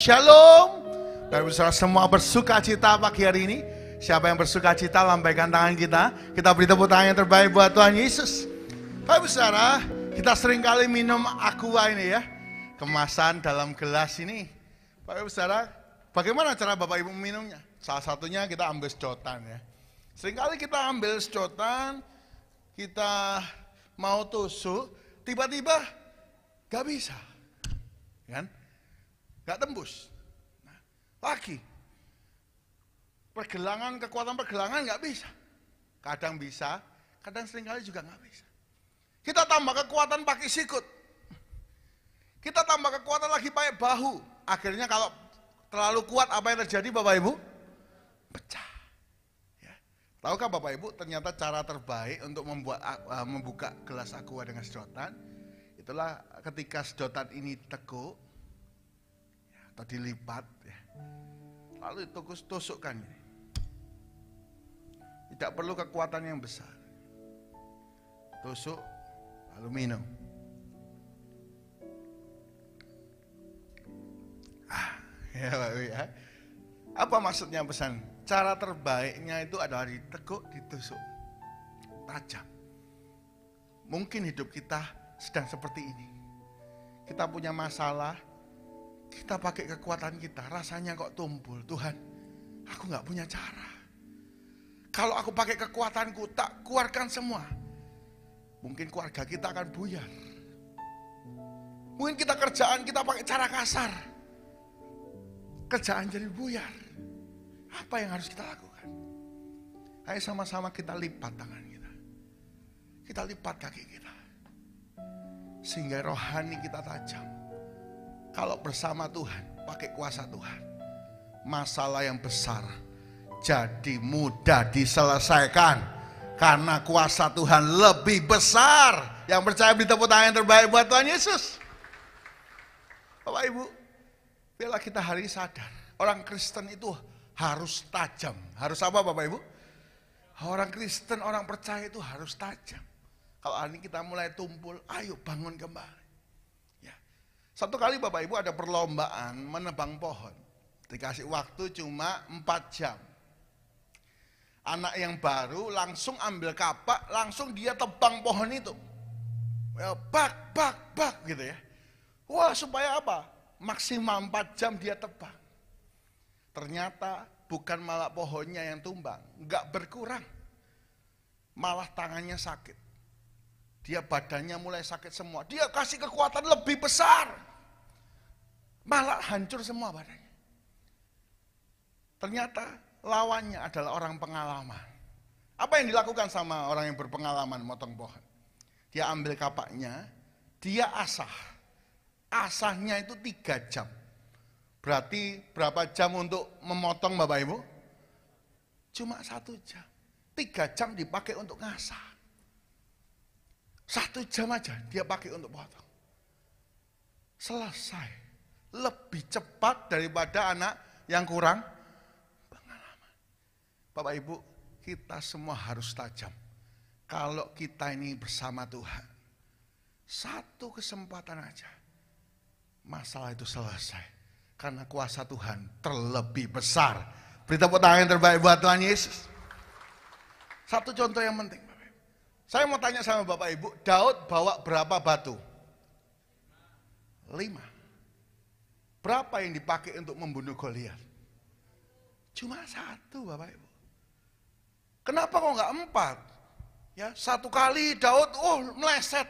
Shalom. Bapak saudara semua bersuka cita pagi hari ini. Siapa yang bersuka cita, lambaikan tangan kita. Kita beri tepuk tangan yang terbaik buat Tuhan Yesus. Bapak saudara, kita sering kali minum aqua ini ya. Kemasan dalam gelas ini. Bapak saudara, bagaimana cara Bapak Ibu minumnya? Salah satunya kita ambil sedotan ya. Sering kali kita ambil sedotan, kita mau tusuk, tiba-tiba gak bisa. Kan? Gak tembus. Nah, lagi kekuatan pergelangan gak bisa. Kadang bisa, kadang seringkali juga gak bisa. Kita tambah kekuatan pakai sikut. Kita tambah kekuatan lagi pakai bahu. Akhirnya kalau terlalu kuat apa yang terjadi Bapak Ibu? Pecah. Ya. Tahukah Bapak Ibu ternyata cara terbaik untuk membuka gelas aqua dengan sedotan, itulah ketika sedotan ini teguk atau dilipat ya. Lalu tusukkan ini. Tidak perlu kekuatan yang besar. Tusuk lalu minum. Ya, ya. Apa maksudnya pesan? Cara terbaiknya itu adalah diteguk, ditusuk. Tajam. Mungkin hidup kita sedang seperti ini. Kita punya masalah, kita pakai kekuatan kita, rasanya kok tumpul. Tuhan, aku gak punya cara. Kalau aku pakai kekuatanku, tak keluarkan semua. Mungkin keluarga kita akan buyar. Mungkin kita kerjaan kita pakai cara kasar. Kerjaan jadi buyar. Apa yang harus kita lakukan? Ayo sama-sama kita lipat tangan kita. Kita lipat kaki kita. Sehingga rohani kita tajam. Kalau bersama Tuhan, pakai kuasa Tuhan, masalah yang besar jadi mudah diselesaikan. Karena kuasa Tuhan lebih besar. Yang percaya beri tepuk tangan yang terbaik buat Tuhan Yesus. Bapak Ibu, biarlah kita hari ini sadar, orang Kristen itu harus tajam. Harus apa Bapak Ibu? Orang Kristen, orang percaya itu harus tajam. Kalau hari ini kita mulai tumpul, ayo bangun kembali. Satu kali Bapak Ibu ada perlombaan menebang pohon. Dikasih waktu cuma 4 jam. Anak yang baru langsung ambil kapak, langsung dia tebang pohon itu. Ya, bak gitu ya. Wah, supaya apa? Maksimal 4 jam dia tebang. Ternyata bukan malah pohonnya yang tumbang, enggak berkurang. Malah tangannya sakit. Dia badannya mulai sakit semua. Dia kasih kekuatan lebih besar. Malah hancur semua badannya. Ternyata lawannya adalah orang pengalaman. Apa yang dilakukan sama orang yang berpengalaman motong pohon? Dia ambil kapaknya, dia asah. Asahnya itu 3 jam. Berarti berapa jam untuk memotong Bapak Ibu? Cuma 1 jam. 3 jam dipakai untuk ngasah. 1 jam aja dia pakai untuk potong. Selesai. Lebih cepat daripada anak yang kurang pengalaman. Bapak Ibu, kita semua harus tajam. Kalau kita ini bersama Tuhan, 1 kesempatan aja, masalah itu selesai. Karena kuasa Tuhan terlebih besar. Beri tepuk tangan yang terbaik buat Tuhan Yesus. Satu contoh yang penting. Saya mau tanya sama Bapak Ibu, Daud bawa berapa batu? 5. Berapa yang dipakai untuk membunuh Goliat? Cuma 1 Bapak Ibu. Kenapa kok enggak 4? Ya, 1 kali Daud, meleset.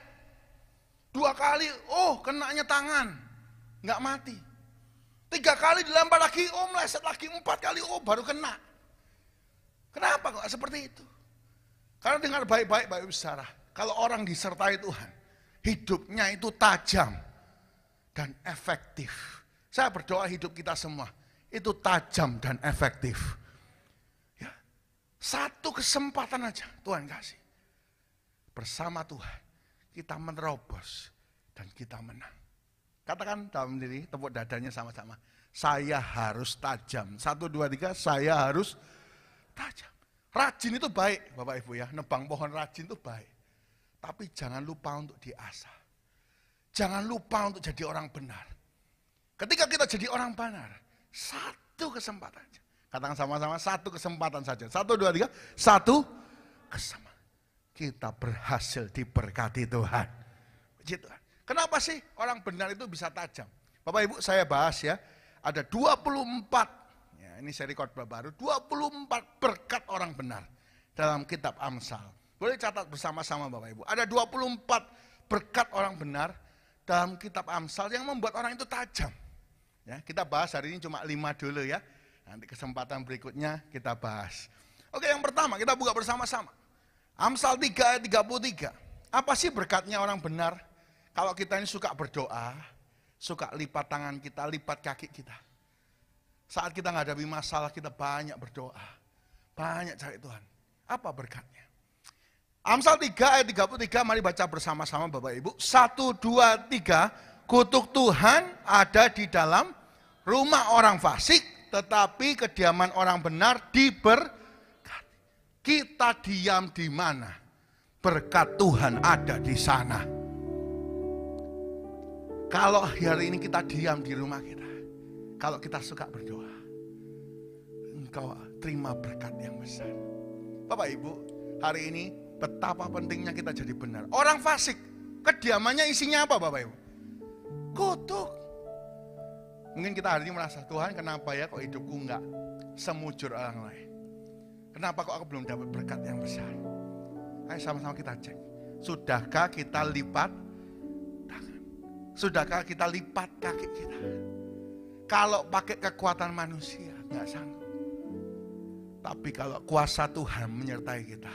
2 kali, kenanya tangan. Enggak mati. 3 kali dilempar lagi, meleset lagi. 4 kali, baru kena. Kenapa kok seperti itu? Karena dengar baik-baik Bapak Ibu saudara, kalau orang disertai Tuhan, hidupnya itu tajam dan efektif. Saya berdoa hidup kita semua itu tajam dan efektif. Ya, 1 kesempatan aja Tuhan kasih. Bersama Tuhan kita menerobos dan kita menang. Katakan dalam diri, tepuk dadanya sama-sama. Saya harus tajam. 1, 2, 3, saya harus tajam. Rajin itu baik Bapak Ibu ya, nebang pohon rajin itu baik. Tapi jangan lupa untuk diasah. Jangan lupa untuk jadi orang benar. Ketika kita jadi orang benar, satu kesempatan. Katakan sama-sama, satu kesempatan saja. 1, 2, 3, satu kesempatan. Kita berhasil diberkati Tuhan. Puji Tuhan. Kenapa sih orang benar itu bisa tajam? Bapak Ibu, saya bahas ya. Ada 24, ya, ini seri khotbah baru, 24 berkat orang benar dalam kitab Amsal. Boleh catat bersama-sama Bapak Ibu. Ada 24 berkat orang benar dalam kitab Amsal yang membuat orang itu tajam. Ya, kita bahas hari ini cuma 5 dulu ya. Nanti kesempatan berikutnya kita bahas. Oke, yang pertama kita buka bersama-sama. Amsal 3 ayat 33. Apa sih berkatnya orang benar? Kalau kita ini suka berdoa, suka lipat tangan kita, lipat kaki kita. Saat kita menghadapi masalah, kita banyak berdoa. Banyak cari Tuhan. Apa berkatnya? Amsal 3 ayat 33, mari baca bersama-sama Bapak Ibu. 1, 2, 3, kutuk Tuhan ada di dalam rumah orang fasik, tetapi kediaman orang benar diberkati. Kita diam di mana? Berkat Tuhan ada di sana. Kalau hari ini kita diam di rumah kita, kalau kita suka berdoa, engkau terima berkat yang besar. Bapak Ibu, hari ini betapa pentingnya kita jadi benar. Orang fasik, kediamannya isinya apa Bapak Ibu? Kutuk. Mungkin kita hari ini merasa, Tuhan kenapa ya kok hidupku enggak semujur orang lain? Kenapa kok aku belum dapat berkat yang besar? Ayo sama-sama kita cek. Sudahkah kita lipat tangan? Sudahkah kita lipat kaki kita? Kalau pakai kekuatan manusia, enggak sanggup. Tapi kalau kuasa Tuhan menyertai kita,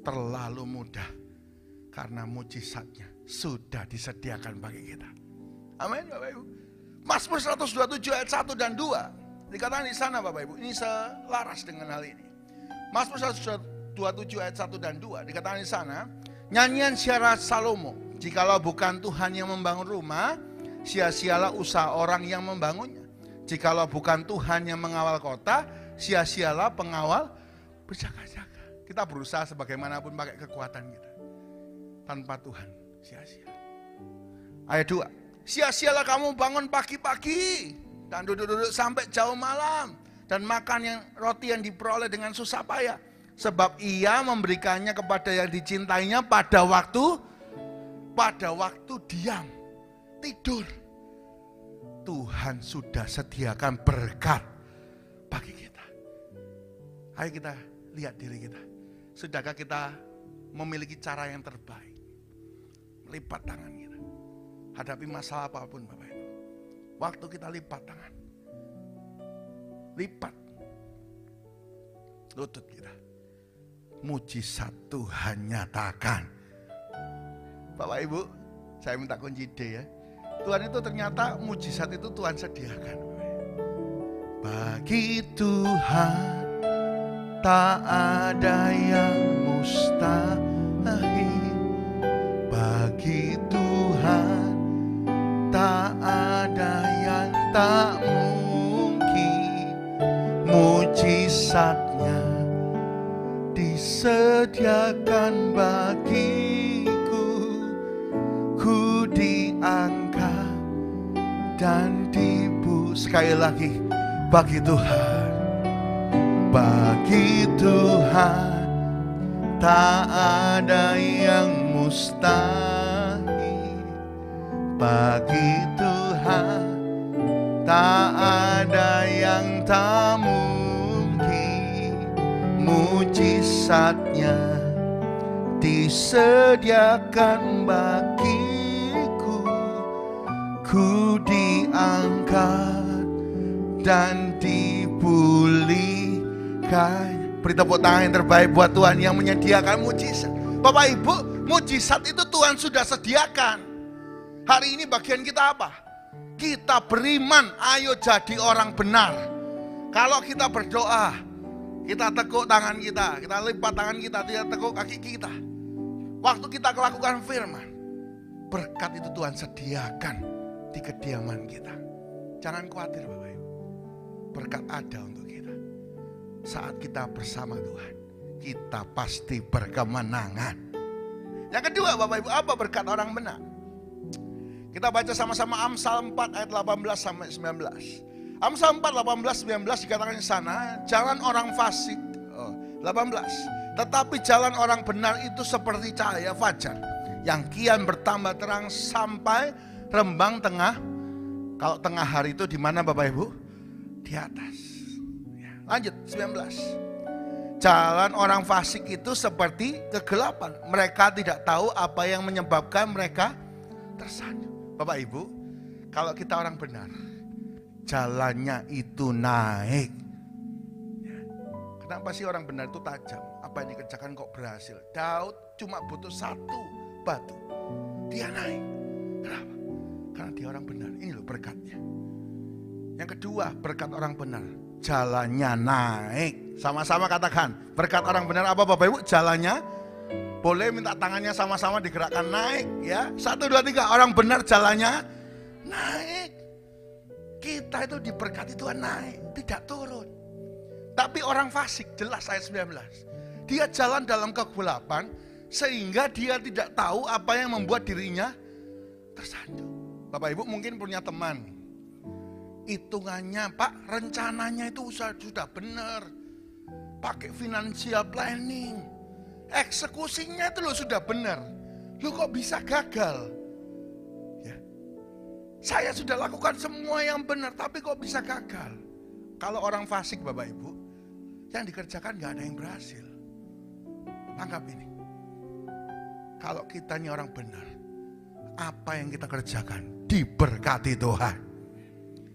terlalu mudah. Karena mujizatnya sudah disediakan bagi kita. Amin Bapak Ibu. Mazmur 127 ayat 1 dan 2. Dikatakan di sana Bapak Ibu. Ini selaras dengan hal ini. Mazmur 127 ayat 1 dan 2. Dikatakan di sana. Nyanyian syarat Salomo. Jikalau bukan Tuhan yang membangun rumah, sia-sialah usaha orang yang membangunnya. Jikalau bukan Tuhan yang mengawal kota, sia-sialah pengawal berjaga-jaga. Kita berusaha sebagaimanapun pakai kekuatan kita. Tanpa Tuhan, sia-sia. Ayat 2. Sia-sialah kamu bangun pagi-pagi dan duduk-duduk sampai jauh malam dan makan yang roti yang diperoleh dengan susah payah, sebab ia memberikannya kepada yang dicintainya pada waktu diam, tidur. Tuhan sudah sediakan berkat bagi kita. Ayo kita lihat diri kita. Sudahkah kita memiliki cara yang terbaik? Lipat tangan kita. Hadapi masalah apapun Bapak Ibu. Waktu kita lipat tangan. Lipat lutut kita. Mujizat Tuhan nyatakan. Bapak Ibu, saya minta kunci D ya. Tuhan itu ternyata mujizat itu Tuhan sediakan. Bagi Tuhan tak ada yang mustahil. Bagi Tuhan tak ada yang tak mungkin. Mujizatnya disediakan bagiku. Ku diangkat dan sekali lagi, bagi Tuhan. Bagi Tuhan tak ada yang mustahil. Bagi Tuhan tak ada yang tak mungkin. Mujizatnya disediakan bagiku. Ku diangkat dan dipulihkan. Beri tepuk tangan yang terbaik buat Tuhan yang menyediakan mujizat. Bapak Ibu, mujizat itu Tuhan sudah sediakan. Hari ini bagian kita apa? Kita beriman, ayo jadi orang benar. Kalau kita berdoa, kita tekuk tangan kita lipat tangan kita, kita tekuk kaki kita. Waktu kita melakukan firman, berkat itu Tuhan sediakan di kediaman kita. Jangan khawatir Bapak Ibu, berkat ada untuk kita. Saat kita bersama Tuhan, kita pasti berkemenangan. Yang kedua Bapak Ibu, apa berkat orang benar? Kita baca sama-sama Amsal 4 ayat 18 sampai 19. Amsal 4, 18, 19 dikatakan di sana, jalan orang fasik, 18. Tetapi jalan orang benar itu seperti cahaya fajar, yang kian bertambah terang sampai rembang tengah. Kalau tengah hari itu di mana Bapak Ibu? Di atas. Lanjut 19. Jalan orang fasik itu seperti kegelapan. Mereka tidak tahu apa yang menyebabkan mereka tersanjung. Bapak Ibu, kalau kita orang benar, jalannya itu naik. Kenapa sih orang benar itu tajam? Apa yang dikerjakan kok berhasil? Daud cuma butuh satu batu, dia naik. Kenapa? Karena dia orang benar. Ini loh berkatnya. Yang kedua, berkat orang benar, jalannya naik. Sama-sama katakan, berkat orang benar apa Bapak Ibu? Jalannya, boleh minta tangannya sama-sama digerakkan naik ya. 1, 2, 3, orang benar jalannya naik. Kita itu diberkati Tuhan naik, tidak turun. Tapi orang fasik, jelas ayat 19. Dia jalan dalam kegelapan sehingga dia tidak tahu apa yang membuat dirinya tersanjung. Bapak Ibu mungkin punya teman, hitungannya Pak, rencananya itu sudah benar, pakai financial planning, eksekusinya itu loh sudah benar, lu kok bisa gagal? Ya. Saya sudah lakukan semua yang benar, tapi kok bisa gagal? Kalau orang fasik Bapak Ibu, yang dikerjakan gak ada yang berhasil. Tangkap ini, kalau kitanya orang benar, apa yang kita kerjakan diberkati Tuhan.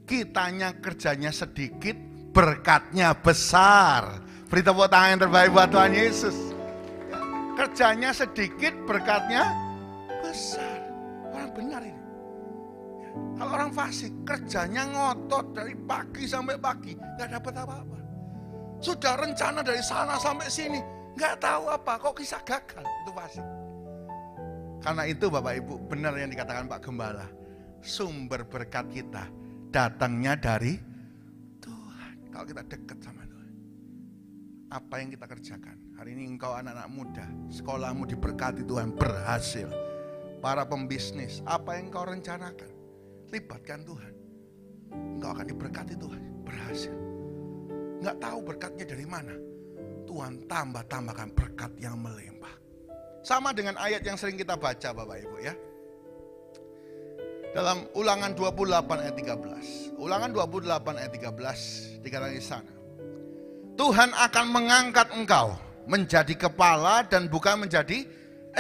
Kitanya kerjanya sedikit, berkatnya besar. Beri tepuk tangan yang terbaik buat Tuhan Yesus. Kerjanya sedikit, berkatnya besar. Orang benar ini. Kalau orang fasik, kerjanya ngotot dari pagi sampai pagi, gak dapat apa-apa. Sudah rencana dari sana sampai sini, gak tahu apa, kok kisah gagal. Itu fasik. Karena itu Bapak Ibu, benar yang dikatakan Pak Gembala, sumber berkat kita datangnya dari Tuhan. Kalau kita dekat sama Tuhan, apa yang kita kerjakan? Hari ini engkau anak-anak muda, sekolahmu diberkati Tuhan, berhasil. Para pembisnis, apa yang engkau rencanakan, libatkan Tuhan. Engkau akan diberkati Tuhan, berhasil. Enggak tahu berkatnya dari mana, Tuhan tambahkan berkat yang melimpah. Sama dengan ayat yang sering kita baca Bapak Ibu ya. Dalam Ulangan 28 ayat 13. Ulangan 28 ayat 13 dikatakan di sana, Tuhan akan mengangkat engkau menjadi kepala dan bukan menjadi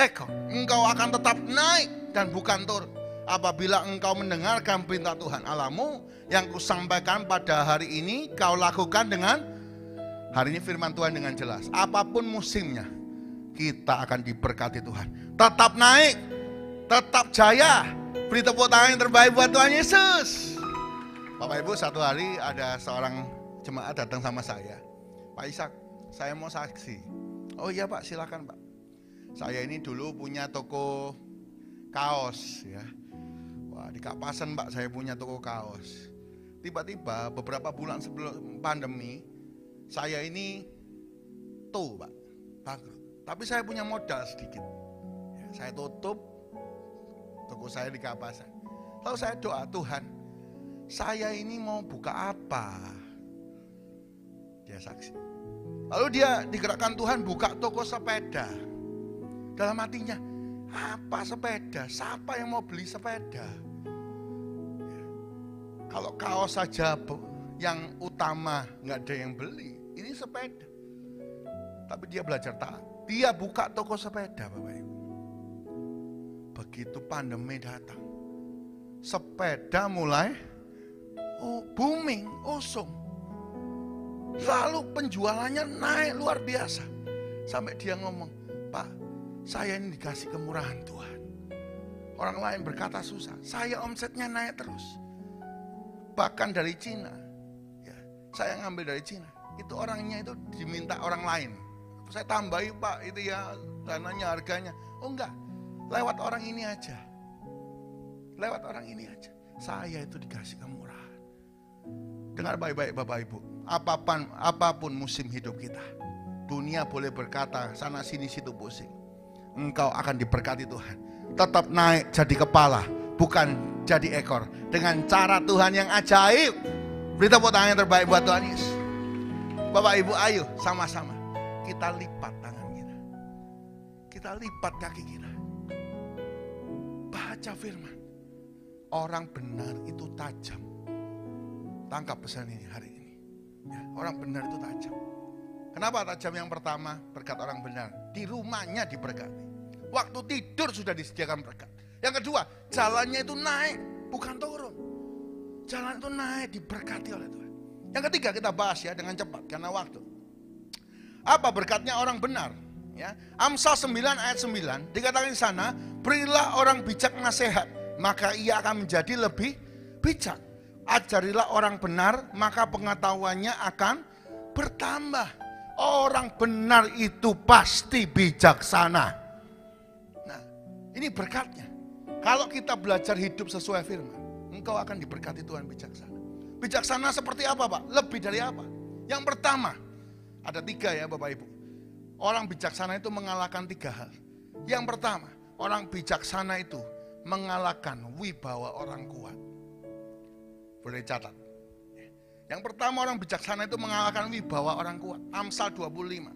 ekor. Engkau akan tetap naik dan bukan turun. Apabila engkau mendengarkan perintah Tuhan Allahmu yang kusampaikan pada hari ini, kau lakukan dengan, hari ini firman Tuhan dengan jelas, apapun musimnya, kita akan diberkati Tuhan. Tetap naik, tetap jaya. Beri tepuk tangan yang terbaik buat Tuhan Yesus. Bapak Ibu, satu hari ada seorang jemaat datang sama saya. Pak Ishak, saya mau saksi. Oh iya Pak, silakan Pak. Saya ini dulu punya toko kaos ya. Wah, di Kapasan Pak, saya punya toko kaos. Tiba-tiba beberapa bulan sebelum pandemi, saya ini Pak, bangkrut. Tapi saya punya modal sedikit. Ya, saya tutup toko saya di Kapasan. Lalu saya doa, Tuhan, saya ini mau buka apa? Dia saksi. Lalu dia digerakkan Tuhan buka toko sepeda. Dalam hatinya, apa sepeda? Siapa yang mau beli sepeda? Ya. Kalau kaos saja yang utama nggak ada yang beli, ini sepeda. Tapi dia belajar taat. Dia buka toko sepeda Bapak Ibu. Begitu pandemi datang, sepeda mulai booming, usung. Lalu penjualannya naik luar biasa. Sampai dia ngomong, Pak, saya ini dikasih kemurahan Tuhan. Orang lain berkata susah, saya omsetnya naik terus. Bahkan dari Cina, ya, saya ngambil dari Cina. Itu orangnya itu diminta orang lain. Saya tambahi Pak, itu ya dananya, harganya. Oh enggak, lewat orang ini aja. Lewat orang ini aja. Saya itu dikasih kemurahan. Dengar baik-baik Bapak Ibu, apapun musim hidup kita, dunia boleh berkata sana sini situ pusing, engkau akan diberkati Tuhan. Tetap naik jadi kepala, bukan jadi ekor. Dengan cara Tuhan yang ajaib. Beri tepuk tangan yang terbaik buat Tuhan Yesus. Bapak Ibu, ayo sama-sama kita lipat tangan kita. Kita lipat kaki kita. Baca firman. Orang benar itu tajam. Tangkap pesan ini hari ini. Ya, orang benar itu tajam. Kenapa tajam? Yang pertama, berkat orang benar. Di rumahnya diberkati. Waktu tidur sudah disediakan berkat. Yang kedua, jalannya itu naik, bukan turun. Jalan itu naik, diberkati oleh Tuhan. Yang ketiga, kita bahas ya dengan cepat karena waktu. Apa berkatnya orang benar? Ya, Amsal 9 ayat 9 dikatakan di sana, berilah orang bijak nasihat, maka ia akan menjadi lebih bijak. Ajarilah orang benar, maka pengetahuannya akan bertambah. Orang benar itu pasti bijaksana. Nah, ini berkatnya. Kalau kita belajar hidup sesuai firman, engkau akan diberkati Tuhan bijaksana. Bijaksana seperti apa, Pak? Lebih dari apa? Yang pertama, ada 3 ya Bapak Ibu. Orang bijaksana itu mengalahkan 3 hal. Yang pertama, orang bijaksana itu mengalahkan wibawa orang kuat. Boleh catat. Yang pertama, orang bijaksana itu mengalahkan wibawa orang kuat. Amsal 25.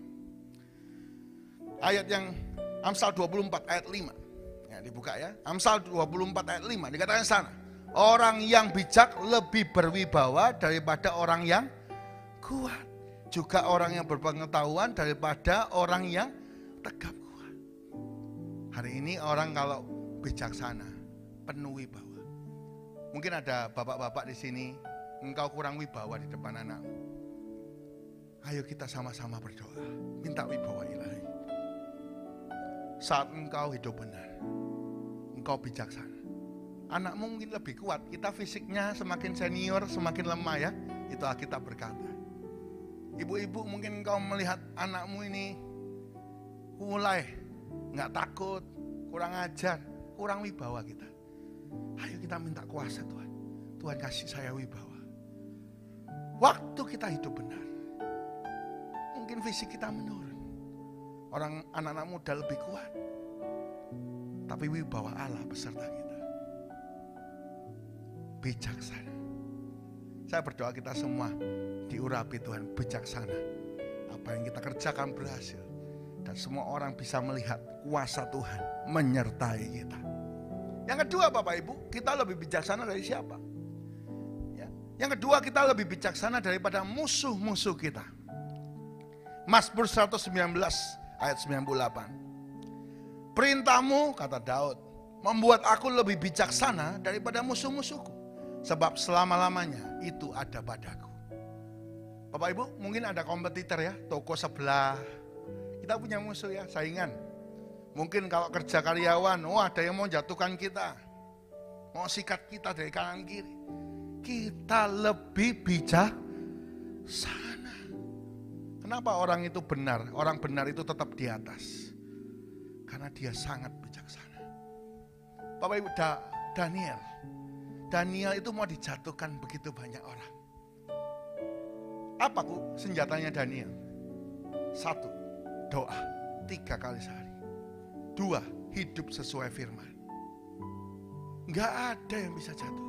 Amsal 24 ayat 5. Ya, dibuka ya. Amsal 24 ayat 5 dikatakan sana. Orang yang bijak lebih berwibawa daripada orang yang kuat. Juga orang yang berpengetahuan daripada orang yang tegap kuat. Hari ini orang kalau bijaksana, penuh wibawa. Mungkin ada bapak-bapak di sini, engkau kurang wibawa di depan anakmu. Ayo kita sama-sama berdoa, minta wibawa ilahi. Saat engkau hidup benar, engkau bijaksana. Anakmu mungkin lebih kuat, kita fisiknya semakin senior, semakin lemah ya. Itu Alkitab berkata. Ibu-ibu mungkin engkau melihat anakmu ini mulai nggak takut, kurang ajar, kurang wibawa kita. Ayo kita minta kuasa Tuhan. Tuhan kasih saya wibawa. Waktu kita hidup benar, mungkin fisik kita menurun. Orang anak-anak muda lebih kuat, tapi wibawa Allah beserta kita. Bijaksana. Saya berdoa kita semua diurapi Tuhan bijaksana. Apa yang kita kerjakan berhasil. Dan semua orang bisa melihat kuasa Tuhan menyertai kita. Yang kedua Bapak Ibu, kita lebih bijaksana dari siapa? Yang kedua, kita lebih bijaksana daripada musuh-musuh kita. Mazmur 119 ayat 98. Perintahmu, kata Daud, membuat aku lebih bijaksana daripada musuh-musuhku. Sebab selama-lamanya itu ada padaku. Bapak Ibu, mungkin ada kompetitor ya, toko sebelah. Kita punya musuh ya, saingan. Mungkin kalau kerja karyawan, ada yang mau jatuhkan kita. Mau sikat kita dari kanan kiri. Kita lebih bijaksana. Kenapa orang itu benar? Orang benar itu tetap di atas. Karena dia sangat bijaksana. Bapak Ibu, Daniel itu mau dijatuhkan begitu banyak orang. Apa senjatanya Daniel? 1, doa 3 kali sehari. 2, hidup sesuai firman. Enggak ada yang bisa jatuh.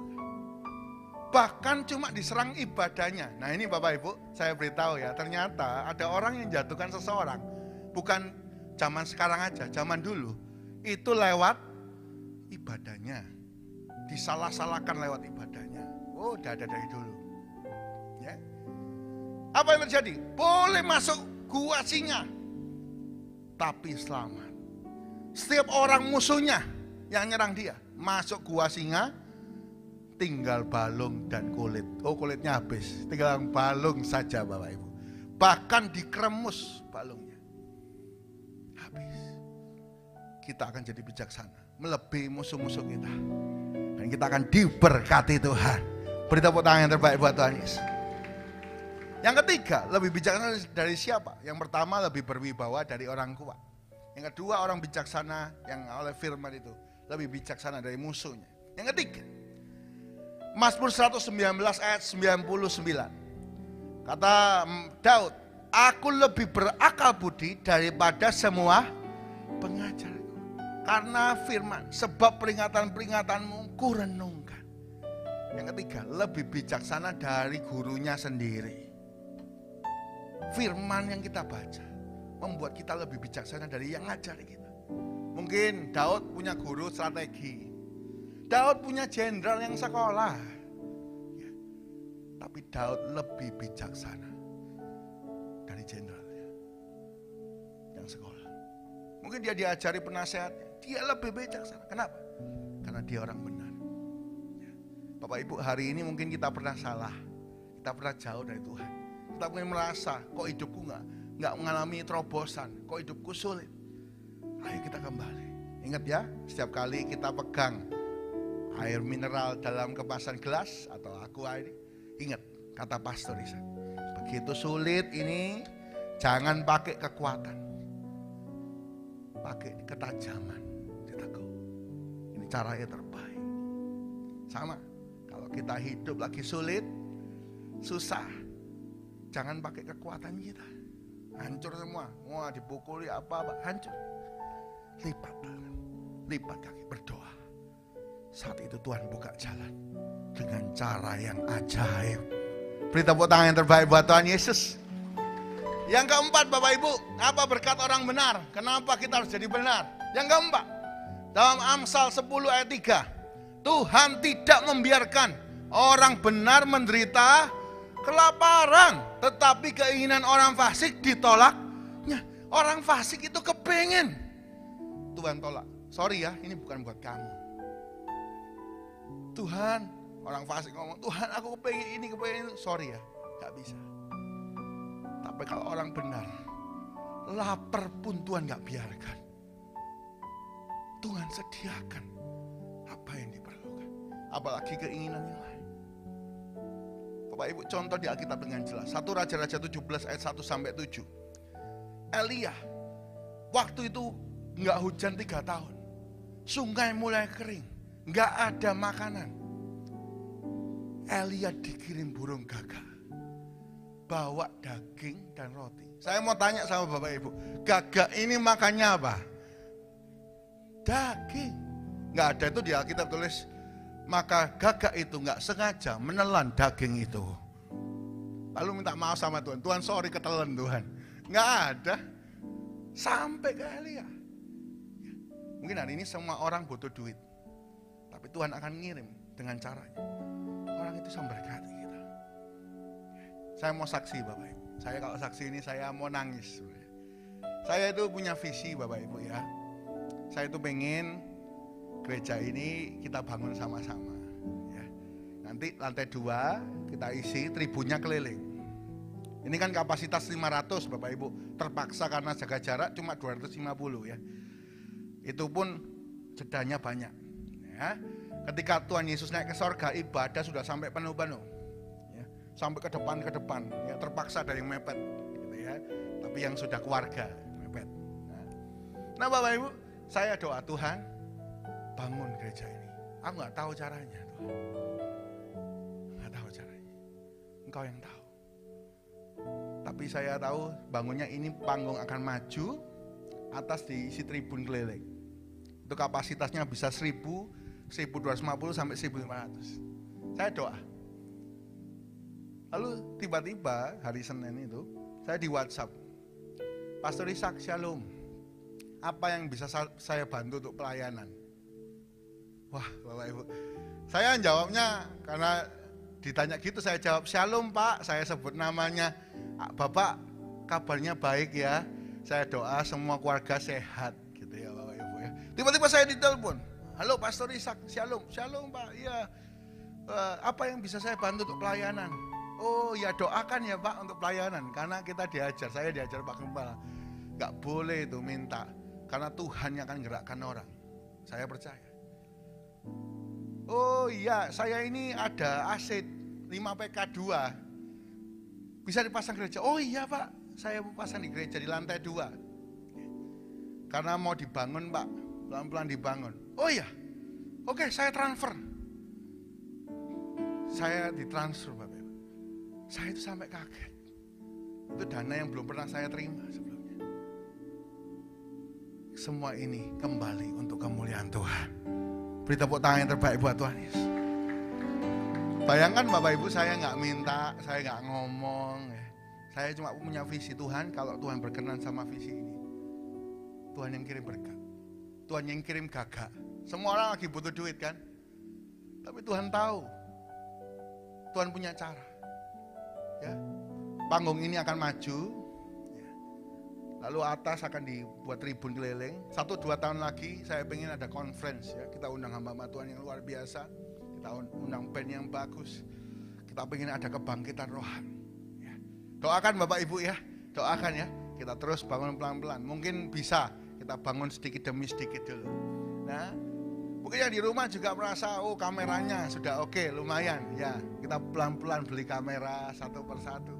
Bahkan cuma diserang ibadahnya. Nah ini Bapak Ibu, saya beritahu ya, ternyata ada orang yang jatuhkan seseorang. Bukan zaman sekarang aja, zaman dulu. Itu lewat ibadahnya. Disalah-salahkan lewat ibadahnya. Oh, udah ada dari dulu. Ya. Apa yang terjadi? Boleh masuk gua singa, tapi selamat. Setiap orang musuhnya yang nyerang dia, masuk gua singa, tinggal balung dan kulit. Oh, kulitnya habis, tinggal balung saja Bapak Ibu. Bahkan dikeremus balungnya. Habis. Kita akan jadi bijaksana, melebihi musuh-musuh kita. Dan kita akan diberkati Tuhan. Beri tepuk tangan yang terbaik buat Tuhan Yesus. Yang ketiga, lebih bijaksana dari siapa? Yang pertama, lebih berwibawa dari orang kuat. Yang kedua, orang bijaksana yang oleh firman itu lebih bijaksana dari musuhnya. Yang ketiga, Mazmur 119 ayat 99. Kata Daud, aku lebih berakal budi daripada semua pengajarku. Karena firman, sebab peringatan-peringatanmu kurenungkan. Yang ketiga, lebih bijaksana dari gurunya sendiri. Firman yang kita baca membuat kita lebih bijaksana dari yang ngajari kita. Mungkin Daud punya guru strategi, Daud punya jenderal yang sekolah, ya. Tapi Daud lebih bijaksana dari jenderalnya yang sekolah. Mungkin dia diajari penasehatnya, dia lebih bijaksana. Kenapa? Karena dia orang benar. Ya. Bapak Ibu, hari ini mungkin kita pernah salah, kita pernah jauh dari Tuhan. Kita mungkin merasa, kok hidupku nggak mengalami terobosan, kok hidupku sulit. Ayo kita kembali. Ingat ya, setiap kali kita pegang air mineral dalam kemasan gelas atau aqua ini, ingat kata Pastor Ishak, begitu sulit ini jangan pakai kekuatan, pakai ketajaman diteguk. Ini caranya terbaik. Sama, kalau kita hidup lagi sulit, susah, jangan pakai kekuatan kita. Hancur semua, mau dipukuli apa-apa, hancur. Lipat tangan, lipat kaki, berdoa. Saat itu Tuhan buka jalan dengan cara yang ajaib. Beri tepuk tangan yang terbaik buat Tuhan Yesus. Yang keempat, Bapak Ibu, apa berkat orang benar? Kenapa kita harus jadi benar? Yang keempat, dalam Amsal 10 ayat 3, Tuhan tidak membiarkan orang benar menderita kelaparan, tetapi keinginan orang fasik ditolaknya. Orang fasik itu kepengen, Tuhan tolak. Sorry ya, ini bukan buat kamu. Tuhan, orang fasik ngomong, Tuhan aku kepengen ini, kepengen itu. Sorry ya, gak bisa. Tapi kalau orang benar, lapar pun Tuhan gak biarkan. Tuhan sediakan apa yang diperlukan, apalagi keinginan yang lain. Bapak Ibu, contoh di Alkitab dengan jelas. 1 Raja-Raja 17 ayat 1 sampai 7. Elia, waktu itu nggak hujan 3 tahun, sungai mulai kering, nggak ada makanan. Elia dikirim burung gagak, bawa daging dan roti. Saya mau tanya sama Bapak Ibu, gagak ini makannya apa? Daging. Nggak ada itu di Alkitab tulis, maka gagak itu nggak sengaja menelan daging itu. Lalu minta maaf sama Tuhan, Tuhan sorry ketelan Tuhan. Nggak ada. Sampai ke Elia. Mungkin hari ini semua orang butuh duit, tapi Tuhan akan ngirim dengan caranya. Orang itu bisa memberkati kita. Saya mau saksi Bapak Ibu. Saya kalau saksi ini saya mau nangis. Saya itu punya visi Bapak Ibu ya. Saya itu pengen gereja ini kita bangun sama-sama. Ya. Nanti lantai 2 kita isi, tribunnya keliling. Ini kan kapasitas 500 Bapak Ibu. Terpaksa karena jaga jarak cuma 250 ya. Itu pun jedanya banyak. Ya. Ketika Tuhan Yesus naik ke sorga, ibadah sudah sampai penuh-penuh. Ya. Sampai ke depan. Ya. Terpaksa ada yang mepet. Gitu ya. Tapi yang sudah keluarga mepet. Nah Bapak Ibu, saya doa Tuhan, bangun gereja ini. Aku gak tahu caranya Tuhan. Gak tahu caranya. Engkau yang tahu. Tapi saya tahu bangunnya ini panggung akan maju, atas diisi tribun keliling. Itu kapasitasnya bisa 1000, 1250 sampai 1500. Saya doa. Lalu tiba-tiba hari Senin itu saya di WhatsApp, Pastor Ishak, Shalom, apa yang bisa saya bantu untuk pelayanan? Wah Bapak Ibu, saya jawabnya karena ditanya gitu, saya jawab, Shalom Pak, saya sebut namanya. Bapak kabarnya baik ya, saya doa semua keluarga sehat gitu ya Bapak Ibu ya. Tiba-tiba saya ditelepon, halo Pastor Ishak, Shalom Pak, iya, apa yang bisa saya bantu untuk pelayanan? Oh ya doakan ya Pak untuk pelayanan, karena kita diajar, saya diajar Pak Gembala, gak boleh itu minta, karena Tuhan yang akan gerakkan orang, saya percaya. Oh iya, saya ini ada AC 5 PK 2, bisa dipasang gereja. Oh iya Pak, saya mau pasang di gereja di lantai 2. Karena mau dibangun Pak, pelan-pelan dibangun. Oh iya, oke saya transfer. Saya ditransfer Bapak Ibu. Saya itu sampai kaget. Itu dana yang belum pernah saya terima sebelumnya. semua ini kembali untuk kemuliaan Tuhan. Beri tepuk tangan yang terbaik buat Tuhan Yesus. Bayangkan Bapak Ibu, saya nggak minta, saya nggak ngomong. Saya cuma punya visi Tuhan. Kalau Tuhan berkenan sama visi ini, Tuhan yang kirim berkat, Tuhan yang kirim gagak. Semua orang lagi butuh duit kan, tapi Tuhan tahu, Tuhan punya cara. Ya, panggung ini akan maju, ya. Lalu atas akan dibuat tribun keliling. 1-2 tahun lagi saya pengen ada conference, ya. Kita undang hamba Tuhan yang luar biasa, kita undang band yang bagus, kita pengen ada kebangkitan rohani. Ya. Doakan Bapak Ibu ya, doakan ya. Kita terus bangun pelan-pelan. Mungkin bisa kita bangun sedikit demi sedikit dulu. Nah, mungkin yang di rumah juga merasa, oh kameranya sudah oke, lumayan. Ya, kita pelan-pelan beli kamera satu persatu.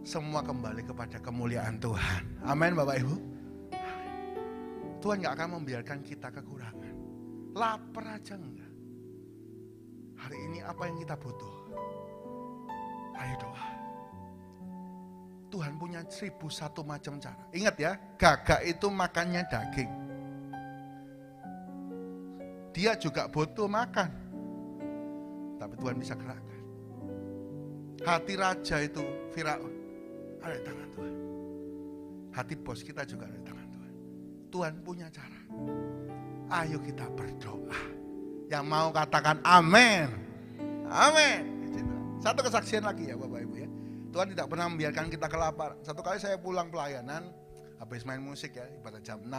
Semua kembali kepada kemuliaan Tuhan. Amin Bapak Ibu. Tuhan gak akan membiarkan kita kekurangan. Lapar aja enggak. Hari ini apa yang kita butuh? Ayo doa. Tuhan punya 1001 macam cara. Ingat ya, gagak itu makannya daging. Dia juga butuh makan. Tapi Tuhan bisa gerakkan. Hati raja itu Firaun ada di tangan Tuhan. Hati bos kita juga ada di tangan Tuhan. Tuhan punya cara. Ayo kita berdoa. Yang mau katakan amin. Amin. Satu kesaksian lagi ya Bapak Ibu ya. Tuhan tidak pernah membiarkan kita kelaparan. Satu kali saya pulang pelayanan, habis main musik ya, ibadah jam 6.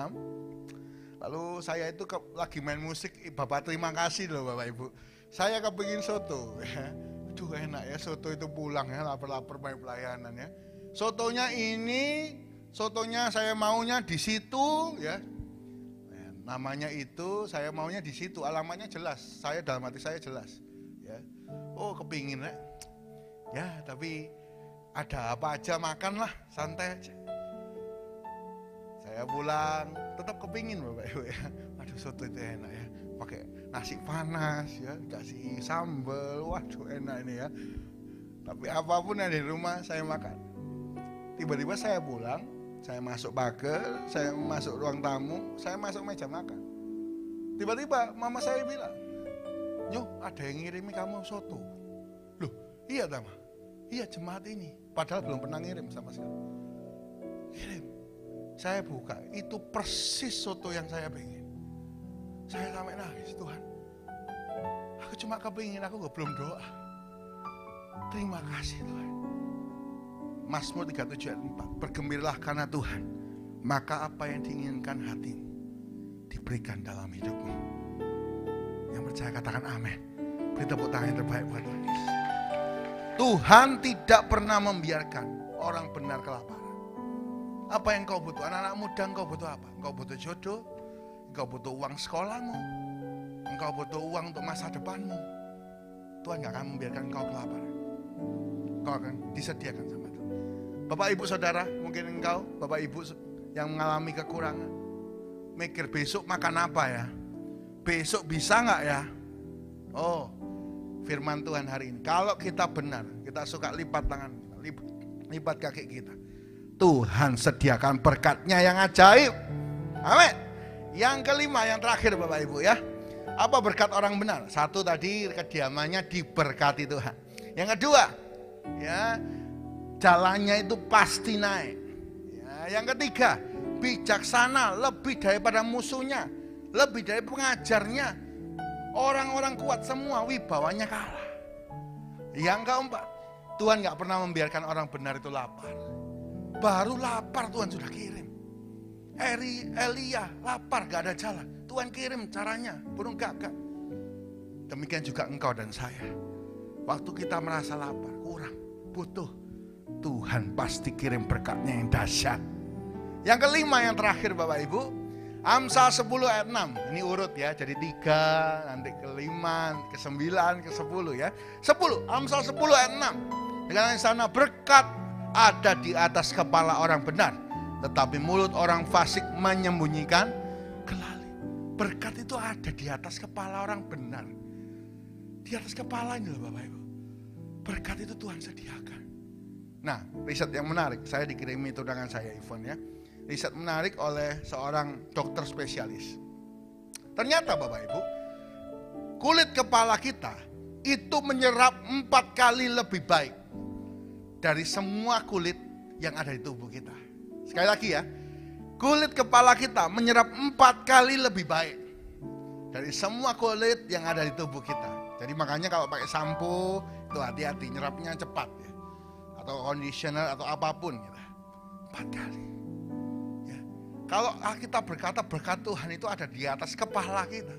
Lalu saya itu lagi main musik, Bapak terima kasih loh Bapak Ibu. Saya kepingin soto. Ya. Aduh enak ya soto itu pulang ya, lapar-lapar main pelayanan ya. Sotonya saya maunya di situ ya. Namanya itu saya maunya di situ, alamatnya jelas. Saya dalam hati saya jelas. Ya. Oh kepingin ya. Ya tapi ada apa aja makanlah, santai aja. Saya pulang, tetap kepingin Bapak Ibu ya. Aduh soto itu enak ya. Pakai nasi panas ya, kasih sambal, waduh enak ini ya. Tapi apapun yang di rumah saya makan. Tiba-tiba saya pulang, saya masuk pagar, saya masuk ruang tamu, saya masuk meja makan. Tiba-tiba mama saya bilang, "Nyoh, ada yang ngirimi kamu soto." Loh, iya Tama. Iya jemaat ini, padahal belum pernah ngirim sama sekali. Kirim, saya buka, itu persis soto yang saya pengen. Saya sampai nangis, Tuhan. Aku cuma kepingin, aku belum doa. Terima kasih Tuhan. Mazmur 37 ayat 4, bergembiralah karena Tuhan, maka apa yang diinginkan hatimu diberikan dalam hidupmu. Yang percaya katakan amin. Beri tepuk tangan yang terbaik buat Tuhan Yesus. Tuhan tidak pernah membiarkan orang benar kelaparan. Apa yang kau butuh? Anak-anak muda engkau butuh apa? Engkau butuh jodoh, engkau butuh uang sekolahmu, engkau butuh uang untuk masa depanmu. Tuhan gak akan membiarkan engkau kelaparan. Engkau akan disediakan sama Tuhan. Bapak ibu saudara, mungkin engkau, bapak ibu yang mengalami kekurangan, mikir besok makan apa ya? Besok bisa gak ya? Oh, firman Tuhan hari ini, kalau kita benar, kita suka lipat tangan, lipat kaki kita, Tuhan sediakan berkatnya yang ajaib. Amin. Yang kelima, yang terakhir Bapak Ibu ya, apa berkat orang benar? Satu tadi, kediamannya diberkati Tuhan. Yang kedua, ya jalannya itu pasti naik. Ya, yang ketiga, bijaksana lebih daripada musuhnya, lebih dari pengajarnya. Orang-orang kuat semua wibawanya kalah. Yang keempat, Tuhan gak pernah membiarkan orang benar itu lapar. Baru lapar Tuhan sudah kirim. Elia lapar gak ada jalan, Tuhan kirim caranya, burung gagak. Demikian juga engkau dan saya. Waktu kita merasa lapar, kurang, butuh, Tuhan pasti kirim berkatnya yang dahsyat. Yang kelima, yang terakhir Bapak Ibu, Amsal 10 ayat 6. Ini urut ya, jadi 3, nanti ke-5, ke-9, ke-10 ya. 10, Amsal 10 ayat 6. Dengan sana berkat ada di atas kepala orang benar, tetapi mulut orang fasik menyembunyikan kelali. Berkat itu ada di atas kepala orang benar. Di atas kepala ini loh Bapak Ibu. Berkat itu Tuhan sediakan. Nah, riset yang menarik, saya dikirimi tunangan saya Ivon ya. riset menarik oleh seorang dokter spesialis. Ternyata Bapak Ibu, kulit kepala kita itu menyerap 4 kali lebih baik dari semua kulit yang ada di tubuh kita. Sekali lagi ya, kulit kepala kita menyerap 4 kali lebih baik dari semua kulit yang ada di tubuh kita. Jadi makanya kalau pakai sampo itu hati-hati, nyerapnya cepat ya. Atau conditioner atau apapun gitu. 4 kali. Ya. Kalau kita berkata berkat Tuhan itu ada di atas kepala kita.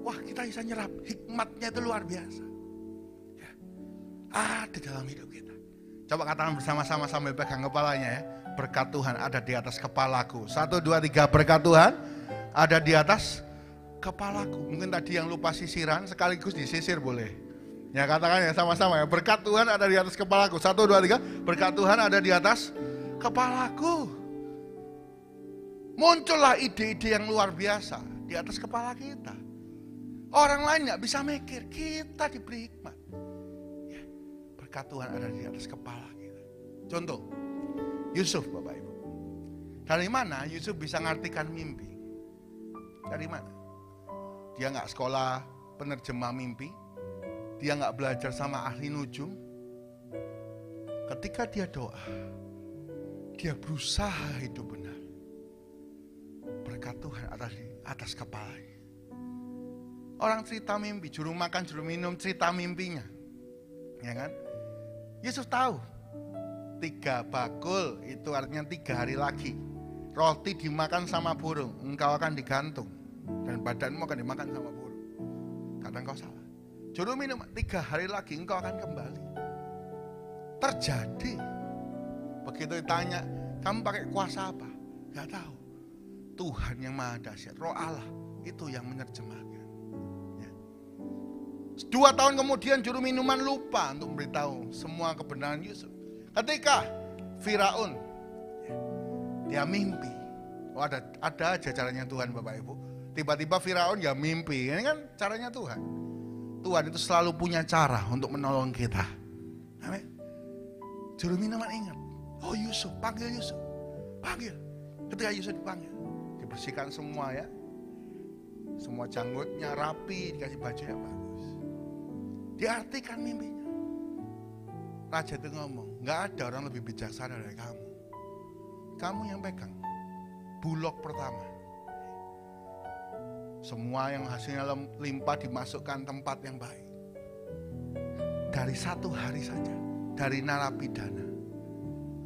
Wah, kita bisa nyerap, hikmatnya itu luar biasa. Ya. Ada dalam hidup kita. Coba katakan bersama-sama sambil pegang kepalanya ya. Berkat Tuhan ada di atas kepalaku. 1, 2, 3, berkat Tuhan ada di atas kepalaku. Mungkin tadi yang lupa sisiran sekaligus disisir boleh. Ya katakan ya sama-sama ya. Berkat Tuhan ada di atas kepalaku. 1, 2, 3. Berkat Tuhan ada di atas kepalaku. Muncullah ide-ide yang luar biasa di atas kepala kita. Orang lain gak bisa mikir, kita diberi hikmat. Ya, berkat Tuhan ada di atas kepala kita. Contoh, Yusuf Bapak Ibu. Dari mana Yusuf bisa ngartikan mimpi? Dari mana? Dia gak sekolah penerjemah mimpi. Dia gak belajar sama ahli nujum. Ketika dia doa, dia berusaha hidup benar. Berkat Tuhan ada di atas kepalanya. Orang cerita mimpi, juru makan, juru minum cerita mimpinya. Ya kan? Yesus tahu 3 bakul itu artinya 3 hari lagi. Roti dimakan sama burung, engkau akan digantung. Dan badanmu akan dimakan sama burung. Kadang kau salah. Juru minum 3 hari lagi engkau akan kembali. Terjadi. Begitu ditanya, kamu pakai kuasa apa? Gak tahu. Tuhan yang maha dahsyat, Roh Allah itu yang menerjemahkan. Ya. 2 tahun kemudian juru minuman lupa untuk memberitahu semua kebenaran Yusuf. Ketika Firaun, dia mimpi. Oh, ada aja caranya Tuhan Bapak Ibu. Tiba-tiba Firaun ya mimpi. Ini kan caranya Tuhan. Tuhan itu selalu punya cara untuk menolong kita. Amin. Juru minuman ingat. Oh Yusuf, panggil Yusuf. Panggil. Ketika Yusuf dipanggil, dibersihkan semua ya. Semua janggutnya rapi, dikasih baju yang bagus. Diartikan mimpinya. Raja itu ngomong, gak ada orang lebih bijaksana dari kamu. Kamu yang pegang bulog pertama. Semua yang hasilnya limpah dimasukkan tempat yang baik. Dari 1 hari saja, dari narapidana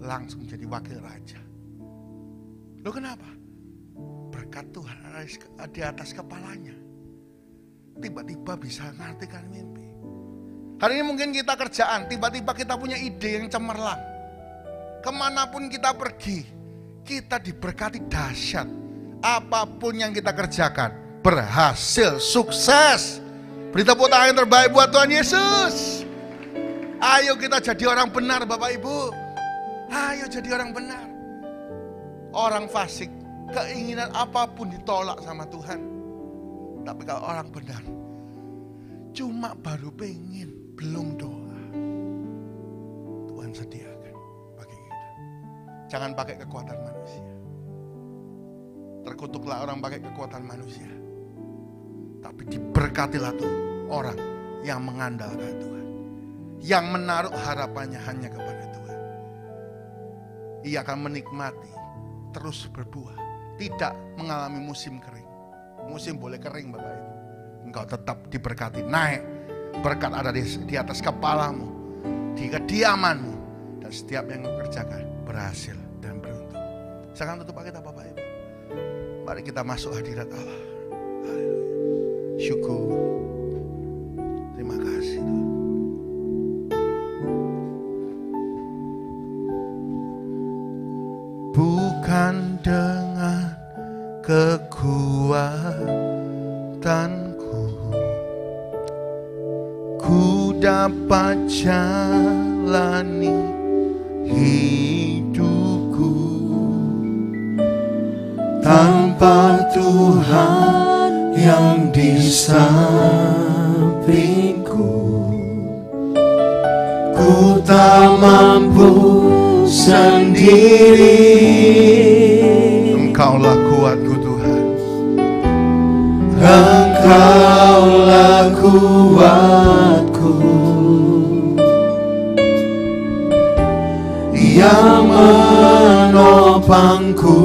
langsung jadi wakil raja. Loh kenapa? Berkat Tuhan ada di atas kepalanya. Tiba-tiba bisa ngartikan mimpi. Hari ini mungkin kita kerjaan, tiba-tiba kita punya ide yang cemerlang. Kemanapun kita pergi, kita diberkati dahsyat. Apapun yang kita kerjakan berhasil, sukses. Beri tepuk tangan yang terbaik buat Tuhan Yesus. Ayo kita jadi orang benar Bapak Ibu. Ayo jadi orang benar. Orang fasik, keinginan apapun ditolak sama Tuhan. Tapi kalau orang benar, cuma baru pengen, belum doa, Tuhan sediakan bagi kita. Jangan pakai kekuatan manusia. Terkutuklah orang pakai kekuatan manusia. Tapi diberkatilah tuh orang yang mengandalkan Tuhan, yang menaruh harapannya hanya kepada Tuhan. Ia akan menikmati, terus berbuah, tidak mengalami musim kering. Musim boleh kering Bapak Ibu, engkau tetap diberkati, naik. Berkat ada di atas kepalamu, di kediamanmu, dan setiap yang engkau kerjakan berhasil dan beruntung. Sekarang tutup kita Bapak Ibu. Mari kita masuk hadirat Allah. Haleluya. Syukur. Terima kasih Tuhan. Bukan dengan kekuatanku ku dapat jalani hidupku. Tanpa Tuhan yang di sampingku, ku tak mampu sendiri. Engkaulah kuatku Tuhan. Engkaulah kuatku, yang menopangku.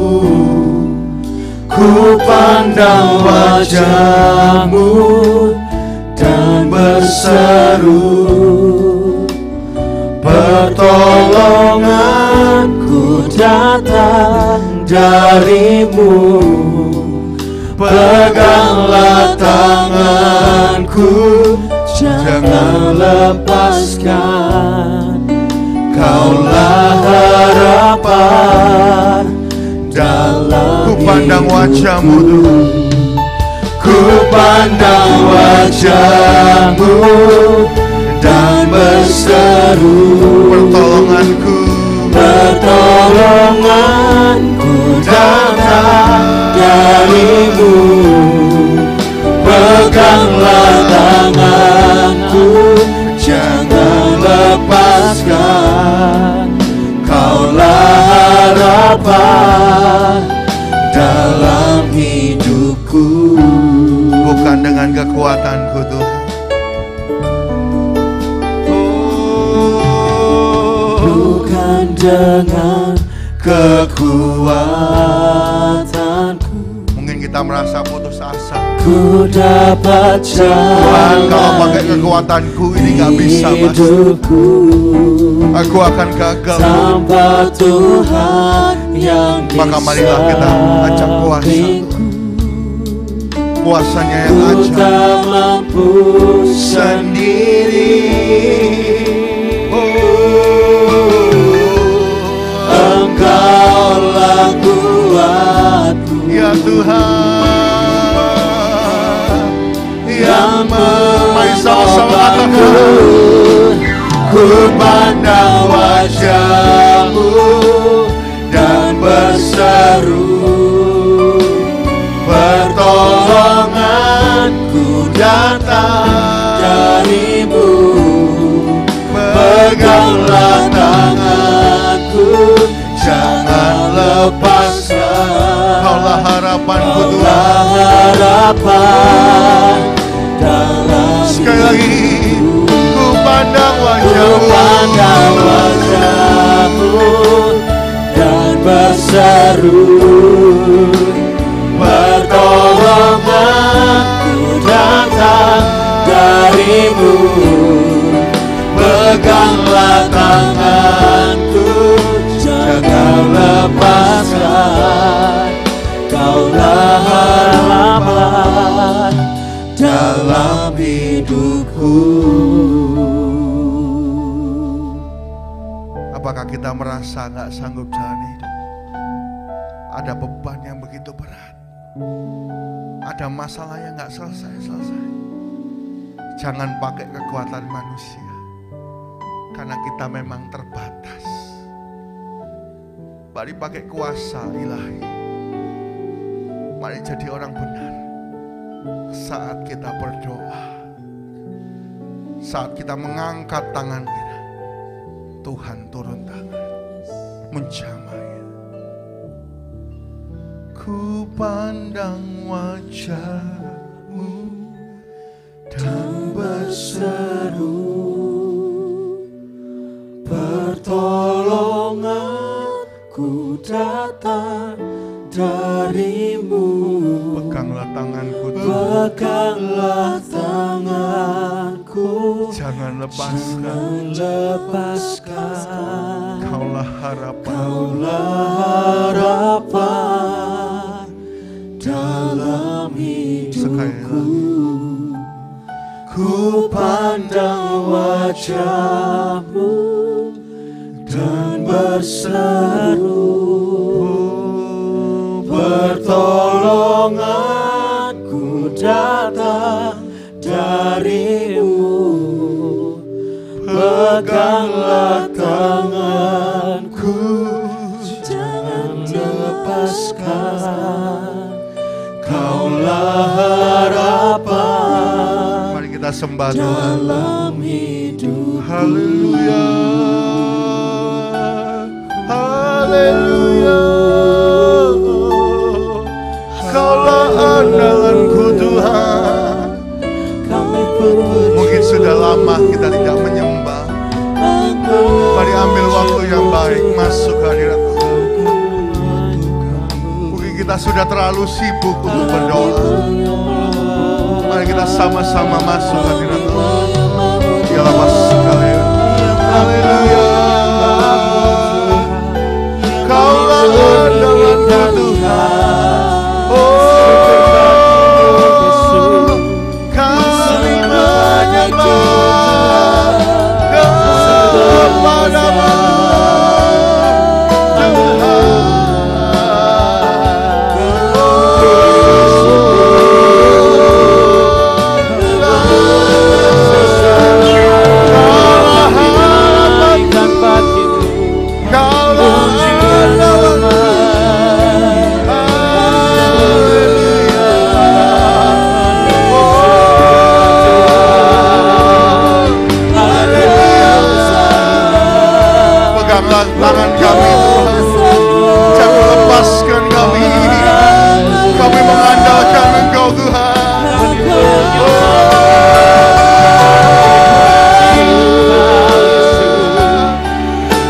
Ku pandang wajah-Mu dan berseru, pertolonganku datang dari-Mu. Peganglah tanganku, jangan lepaskan. Kaulah harapan dalam Ku pandang wajah-Mu Tuhan. Ku pandang wajah-Mu dan berseru, Pertolonganku, pertolonganku datang dari-Mu. Peganglah tanganku, jangan lepaskan. Kaulah harapan dalam hidupku. bukan dengan kekuatanku Tuhan. Bukan dengan kekuatanku. Mungkin kita merasa putus asa. Ku dapat Tuhan, kalau pakai jalani kekuatanku ini gak bisa Mas. hidupku Aku akan gagal. tanpa Tuhan yang di Maka marilah kita ajak kuasa. sampingku. Kuasanya yang Ku ajak. tak mampu sendiri. Engkaulah kuatku, Ya Tuhan, yang mari sama-sama katakan. Ku pandang wajah-Mu dan berseru, pertolonganku datang dari-Mu. Peganglah tanganku, jangan lepaskan. Kaulah harapanku Tuhan. Kaulah harapan dalam Sekali lagi, ku pandang Ku wajah-Mu. pandang wajah-Mu dan berseru, pertolonganku datang dari-Mu. Peganglah tanganku, jangan lepaskan. Kaulah harapan dalam hidupku. Apakah kita merasa gak sanggup jalani hidup? Ada beban yang begitu berat. Ada masalah yang gak selesai-selesai. Jangan pakai kekuatan manusia. Karena kita memang terbatas. Mari pakai kuasa ilahi. Mari jadi orang benar. Saat kita berdoa, saat kita mengangkat tangan kita, Tuhan turun tangan, menjamah. Ku pandang wajah-Mu dan Berseru, pertolonganku datang dari-Mu. peganglah tanganku Tuhan. Peganglah tanganku, Jangan lepaskan. jangan lepaskan. Kaulah harapan. Kaulah harapan dalam Sekali hidupku. lagi. Ku pandang wajah-Mu dan berseru, pertolonganku datang dari-Mu. Peganglah tanganku, jangan lepaskan. Kaulah harapan Mari kita sembah Tuhan. dalam hidup. Haleluya. Kita sudah terlalu sibuk untuk berdoa. Mari kita sama-sama masuk hadirat Allah. Dialah masuk kalian. Haleluya. Kaulah andalanku Tuhan. Oh, kami menyembah kepadamu. Tangan kami Tuhan, jangan lepaskan kami. Kami mengandalkan Engkau Tuhan.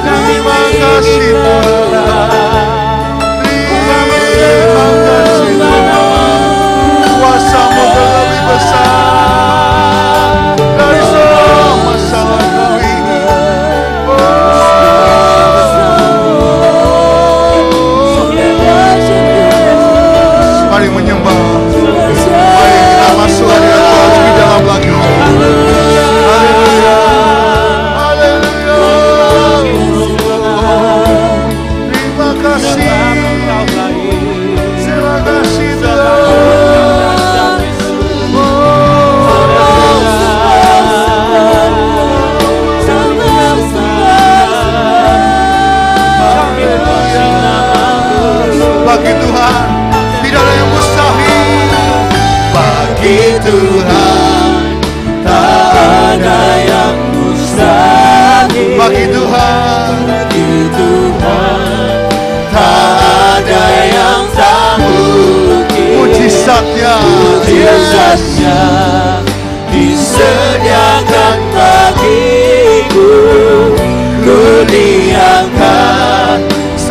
Terima kasih Tuhan. Terima kasih Tuhan. Kuasa-Mu lebih besar dari semua masalah kami. Mari menyembah. Mari kita masuk hadirat Allah lebih dalam lagi. Haleluya. Haleluya. Terima kasih. Terima kasih Tuhan. Bagi Tuhan tidak ada yang mustahil. Bagi Tuhan tak ada yang mustahil. Bagi Tuhan tak ada yang tak mungkin. Mujizatnya disediakan bagiku. Ku diangkat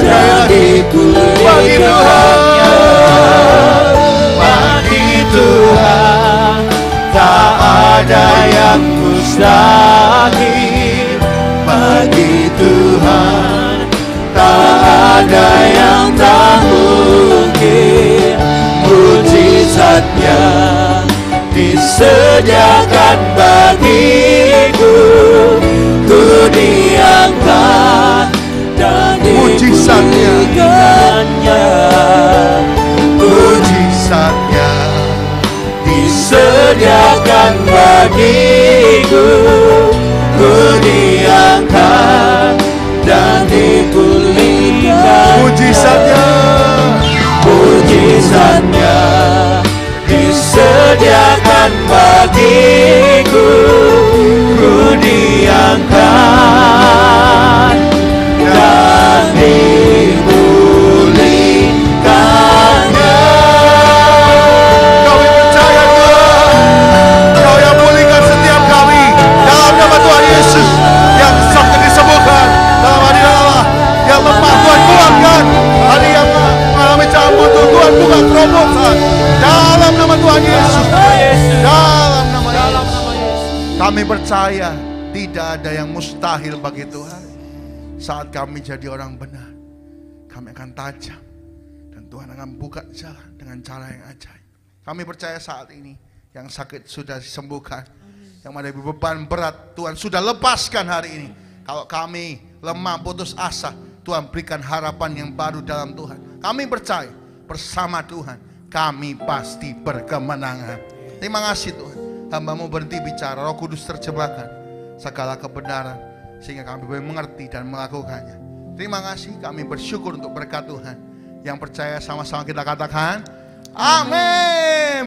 dan dipulihkannya. Bagi Tuhan tak ada yang mustahil. Bagi Tuhan tak ada yang tak mungkin. Mujizatnya disediakan bagiku. Ku diangkat dan dipulihkannya. Mujizatnya disediakan bagiku. Ku diangkat dan dipulihkan. Mujizatnya disediakan bagiku. Ku diangkat dan dipulihkannya. Kami percaya Tuhan, Kau yang pulihkan setiap kami dalam nama Tuhan Yesus. Yang sakit disembuhkan dalam hadirat Allah. Yang lemah Tuhan kuatkan. Hari yang mengalami cabut Tuhan buka terobosan dalam nama Tuhan Yesus. Dalam nama Yesus. Kami percaya tidak ada yang mustahil bagi Tuhan. Saat kami jadi orang benar, kami akan tajam dan Tuhan akan buka jalan dengan cara yang ajaib. Kami percaya saat ini yang sakit sudah disembuhkan. Yang ada beban berat Tuhan sudah lepaskan hari ini. Kalau kami lemah putus asa, Tuhan berikan harapan yang baru dalam Tuhan. Kami percaya bersama Tuhan kami pasti berkemenangan. Terima kasih Tuhan. Hamba-Mu berhenti bicara, Roh Kudus terjemahkan segala kebenaran sehingga kami boleh mengerti dan melakukannya. Terima kasih, kami bersyukur untuk berkat Tuhan. Yang percaya sama-sama kita katakan amin.